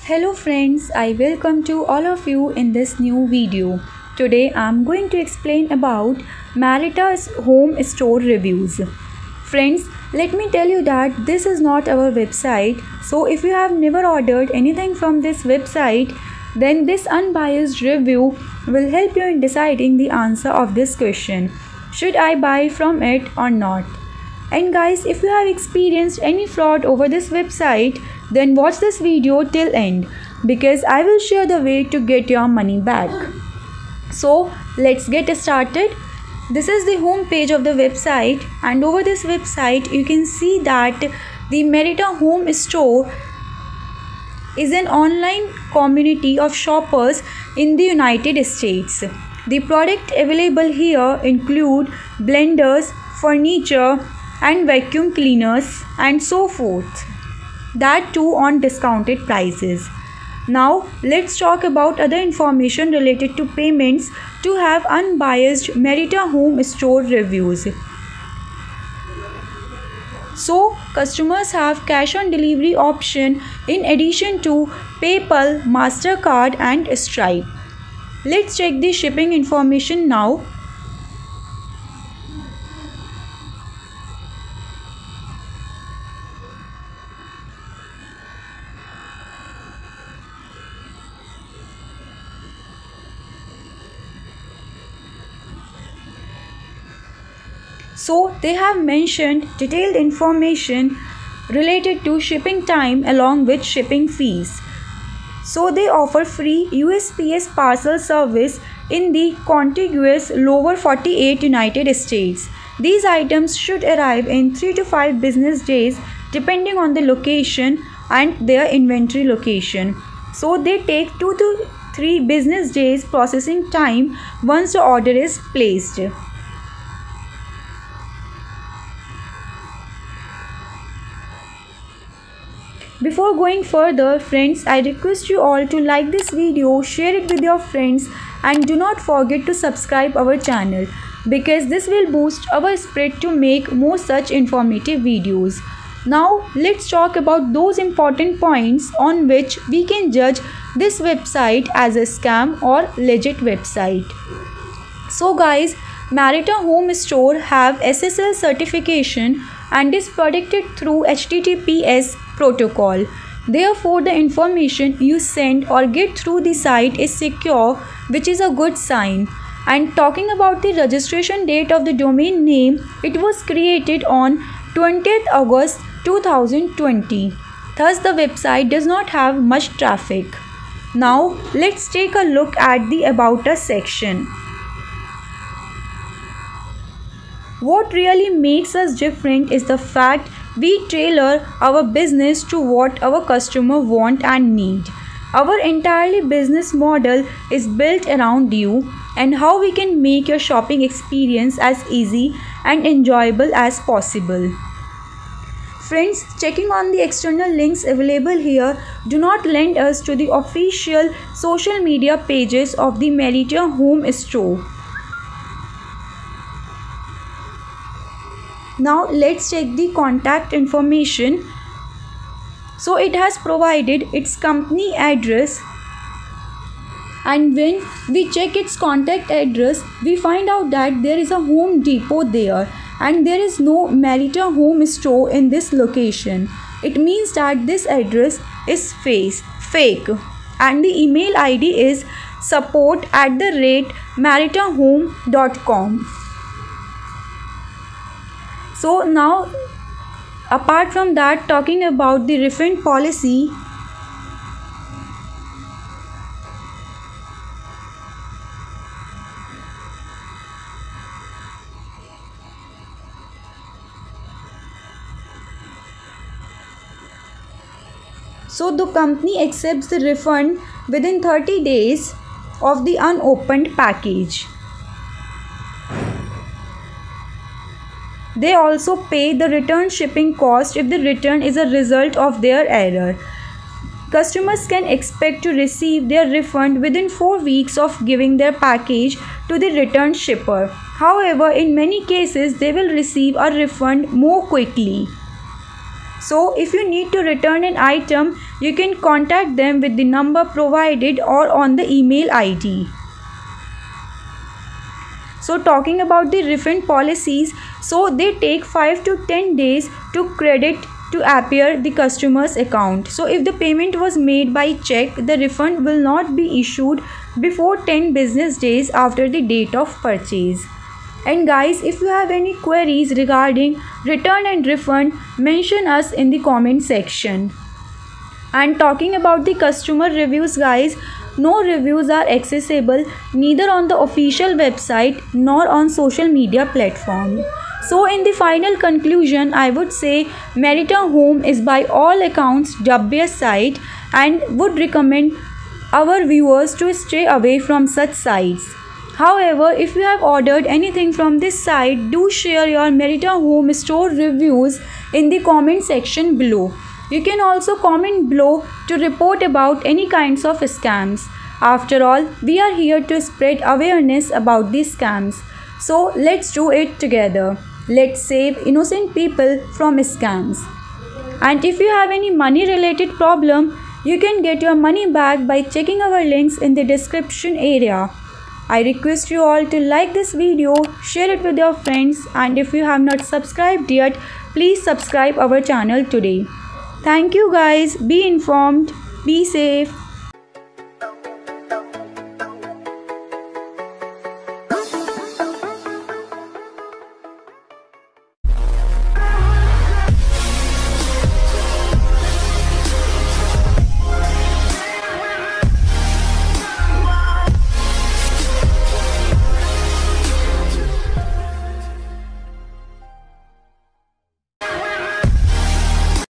Hello friends, I welcome to all of you in this new video. Today I am going to explain about Merita's home store reviews. Friends, let me tell you that this is not our website, so if you have never ordered anything from this website, then this unbiased review will help you in deciding the answer of this question. Should I buy from it or not? And guys, if you have experienced any fraud over this website, then watch this video till end because I will share the way to get your money back. So let's get started. This is the home page of the website, and over this website you can see that the Merita Home Store is an online community of shoppers in the United States. The product available here include blenders, furniture and vacuum cleaners and so forth, that too on discounted prices. Now let's talk about other information related to payments to have unbiased Merita Home Store reviews. So customers have cash on delivery option in addition to PayPal, MasterCard and Stripe. Let's check the shipping information now. So they have mentioned detailed information related to shipping time along with shipping fees. So they offer free USPS parcel service in the contiguous lower 48 United States. These items should arrive in 3 to 5 business days depending on the location and their inventory location. So they take 2 to 3 business days processing time once the order is placed. Before going further, friends, I request you all to like this video, share it with your friends and do not forget to subscribe our channel because this will boost our spread to make more such informative videos. Now let's talk about those important points on which we can judge this website as a scam or legit website. So guys, Merita Home Store have SSL certification and is protected through HTTPS protocol. Therefore, the information you send or get through the site is secure, which is a good sign. And talking about the registration date of the domain name, it was created on 20th August 2020. Thus, the website does not have much traffic. Now, let's take a look at the About Us section. What really makes us different is the fact we tailor our business to what our customer want and need. Our entirely business model is built around you and how we can make your shopping experience as easy and enjoyable as possible. Friends, checking on the external links available here do not lend us to the official social media pages of the Merita Home Store. Now let's check the contact information. So it has provided its company address, and when we check its contact address, we find out that there is a Home Depot there and there is no Merita Home Store in this location. It means that this address is fake and the email ID is support@meritahome.com. So now, apart from that, talking about the refund policy, so the company accepts the refund within 30 days of the unopened package. They also pay the return shipping cost if the return is a result of their error. customers can expect to receive their refund within 4 weeks of giving their package to the return shipper. However, in many cases, they will receive a refund more quickly. So, if you need to return an item, you can contact them with the number provided or on the email ID. So, talking about the refund policies, so they take 5 to 10 days to credit to appear the customer's account. So, if the payment was made by check, the refund will not be issued before 10 business days after the date of purchase. And guys, if you have any queries regarding return and refund, mention us in the comment section. And talking about the customer reviews, guys, no reviews are accessible neither on the official website nor on social media platform. So in the final conclusion, I would say Merita Home is by all accounts dubious site and would recommend our viewers to stay away from such sites. However, if you have ordered anything from this site, do share your Merita Home store reviews in the comment section below. You can also comment below to report about any kinds of scams. After all, we are here to spread awareness about these scams. So let's do it together. Let's save innocent people from scams. And if you have any money related problem, you can get your money back by checking our links in the description area. I request you all to like this video, share it with your friends, and if you have not subscribed yet, please subscribe our channel today. Thank you guys. Be informed. Be safe.